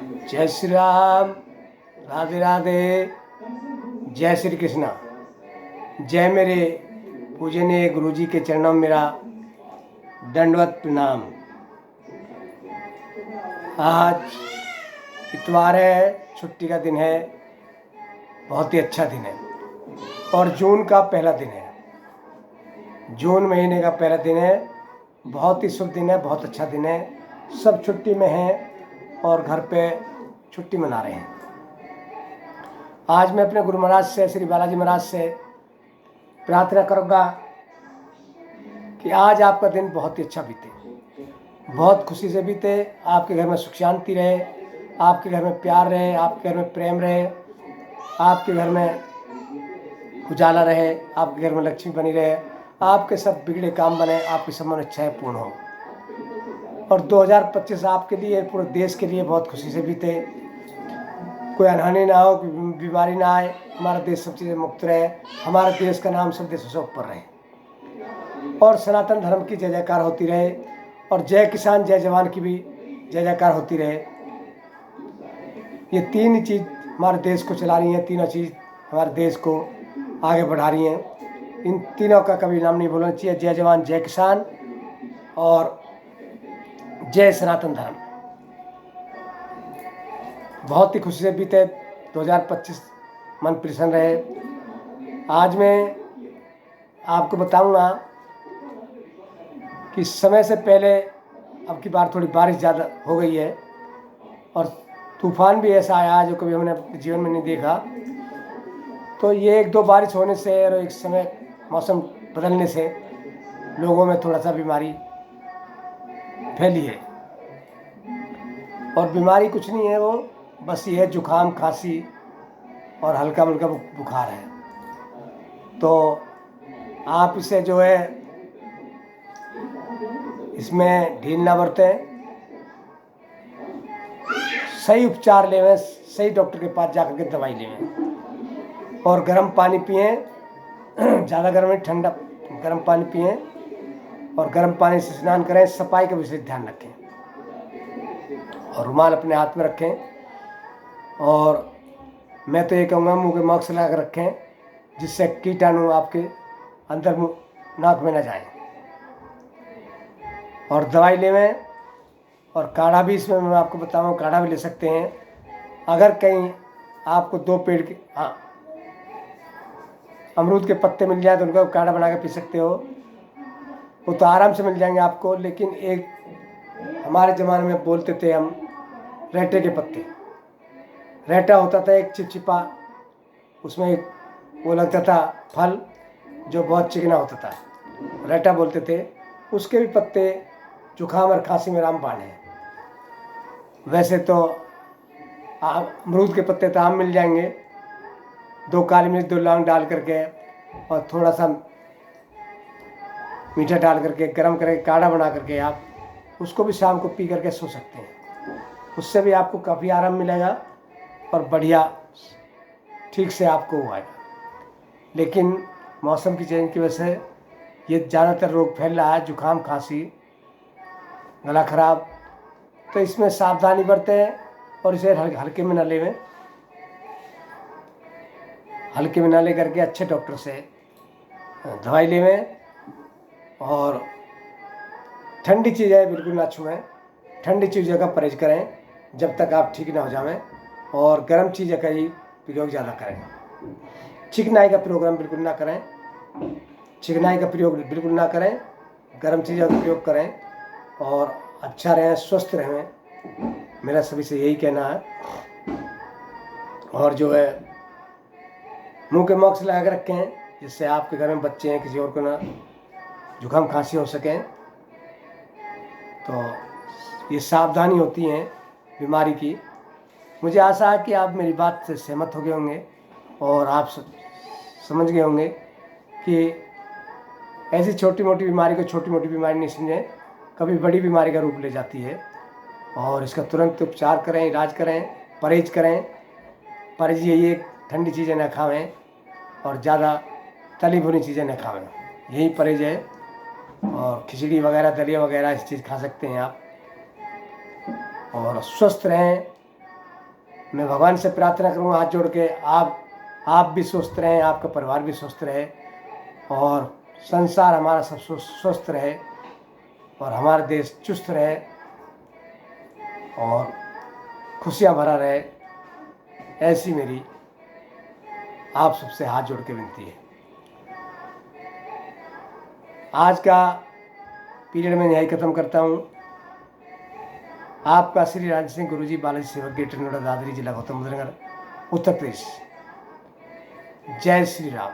जय श्री राम, राधे राधे, जय श्री कृष्णा। जय मेरे पूजनीय गुरुजी के चरणों में मेरा दंडवत प्रणाम। आज इतवार है, छुट्टी का दिन है, बहुत ही अच्छा दिन है और जून का पहला दिन है। जून महीने का पहला दिन है, बहुत ही शुभ दिन है, बहुत अच्छा दिन है। सब छुट्टी में हैं और घर पे छुट्टी मना रहे हैं। आज मैं अपने गुरु महाराज से, श्री बालाजी महाराज से प्रार्थना करूँगा कि आज आपका दिन बहुत ही अच्छा बीते, बहुत खुशी से बीते। आपके घर में सुख शांति रहे, आपके घर में प्यार रहे, आपके घर में प्रेम रहे, आपके घर में उजाला रहे, आपके घर में लक्ष्मी बनी रहे, आपके सब बिगड़े काम बने, आपकी सब मनोइच्छाएं पूर्ण हो। और 2025 आपके लिए, पूरे देश के लिए बहुत खुशी से बीते। कोई अनहानि ना हो, बीमारी ना आए, हमारा देश सब चीज़ें मुक्त रहे, हमारे देश का नाम सब देशों से ऊपर रहे और सनातन धर्म की जय जयकार होती रहे और जय किसान जय जवान की भी जय जयकार होती रहे। ये तीन ही चीज़ हमारे देश को चला रही हैं, तीनों चीज़ हमारे देश को आगे बढ़ा रही हैं। इन तीनों का कभी नाम नहीं भूलना चाहिए, जय जवान जय किसान और जय सनातन धर्म। बहुत ही खुशी से बीते 2025, मन प्रसन्न रहे। आज मैं आपको बताऊंगा कि समय से पहले अब की बार थोड़ी बारिश ज़्यादा हो गई है और तूफान भी ऐसा आया जो कभी हमने अपने जीवन में नहीं देखा। तो ये एक दो बारिश होने से और एक समय मौसम बदलने से लोगों में थोड़ा सा बीमारी फैली है। और बीमारी कुछ नहीं है, वो बस ये जुकाम खांसी और हल्का मुल्का बुखार है। तो आप इसे जो है इसमें ढील ना बरतें, सही उपचार लेवें, सही डॉक्टर के पास जाकर के दवाई लेवें और गर्म पानी पिएं। ज़्यादा गर्म नहीं, ठंडा गर्म पानी पिएं और गर्म पानी से स्नान करें। सफाई का विशेष ध्यान रखें और रुमाल अपने हाथ में रखें। और मैं तो ये कहूँगा मुँह के मास्क लगा कर रखें, जिससे कीटाणु आपके अंदर नाक में न जाए। और दवाई लेवें और काढ़ा भी, इसमें मैं आपको बताऊँ, काढ़ा भी ले सकते हैं। अगर कहीं आपको 2 पेड़ के अमरूद के पत्ते मिल जाए तो उनका काढ़ा बना के पी सकते हो, वो तो आराम से मिल जाएंगे आपको। लेकिन एक हमारे ज़माने में बोलते थे हम, रेटे के पत्ते। रेटा होता था एक चिपचिपा, उसमें एक वो लगता था फल जो बहुत चिकना होता था, रेटा बोलते थे। उसके भी पत्ते जुकाम और खांसी में रामबाण है। वैसे तो अमरूद के पत्ते तो आम मिल जाएंगे। 2 काली मिर्च 2 लौंग डाल करके और थोड़ा सा मीठा डाल करके गर्म करके काढ़ा बना करके आप उसको भी शाम को पी करके सो सकते हैं। उससे भी आपको काफ़ी आराम मिलेगा और बढ़िया ठीक से आपको आएगा। लेकिन मौसम की चेंज की वजह से ये ज़्यादातर रोग फैल रहा है, जुकाम खांसी गला खराब। तो इसमें सावधानी बरतें और इसे हल्के में न लेवें। हल्के में न ले करके अच्छे डॉक्टर से दवाई लेवें और ठंडी चीज़ें बिल्कुल ना छुएं। ठंडी चीज़ों का परहेज करें जब तक आप ठीक ना हो जाएं और गर्म चीज़ें का ही प्रयोग ज़्यादा करें। चिकनाई का प्रोग्राम बिल्कुल ना करें, चिकनाई का प्रयोग बिल्कुल ना करें, गर्म चीज़ों का प्रयोग करें और अच्छा रहें, स्वस्थ रहें। मेरा सभी से यही कहना है। और जो है मुंह के मास्क लगा कर रखें, जिससे आपके घर में बच्चे हैं, किसी और को ना जुकाम खांसी हो सके। तो ये सावधानी होती हैं बीमारी की। मुझे आशा है कि आप मेरी बात से सहमत हो गए होंगे और आप समझ गए होंगे कि ऐसी छोटी मोटी बीमारी को छोटी मोटी बीमारी नहीं समझें, कभी बड़ी बीमारी का रूप ले जाती है। और इसका तुरंत उपचार करें, इलाज करें, परहेज करें। परहेज यही है, ठंडी चीज़ें न खावें और ज़्यादा तली भुनी चीज़ें न खावें, यही परहेज है। और खिचड़ी वगैरह, दलिया वगैरह इस चीज़ खा सकते हैं आप। और स्वस्थ रहें, मैं भगवान से प्रार्थना करूँगा हाथ जोड़ के, आप भी स्वस्थ रहें, आपका परिवार भी स्वस्थ रहे और संसार हमारा सब स्वस्थ रहे और हमारा देश चुस्त रहे और खुशियाँ भरा रहे। ऐसी मेरी आप सबसे हाथ जोड़ के विनती है। आज का पीरियड मैं यही ख़त्म करता हूँ। आपका श्री राज सिंह गुरुजी, बालाजी सेवक, गेट नोएडा, दादरी जिला, गौतम बुद्ध नगर, उत्तर प्रदेश। जय श्री राम।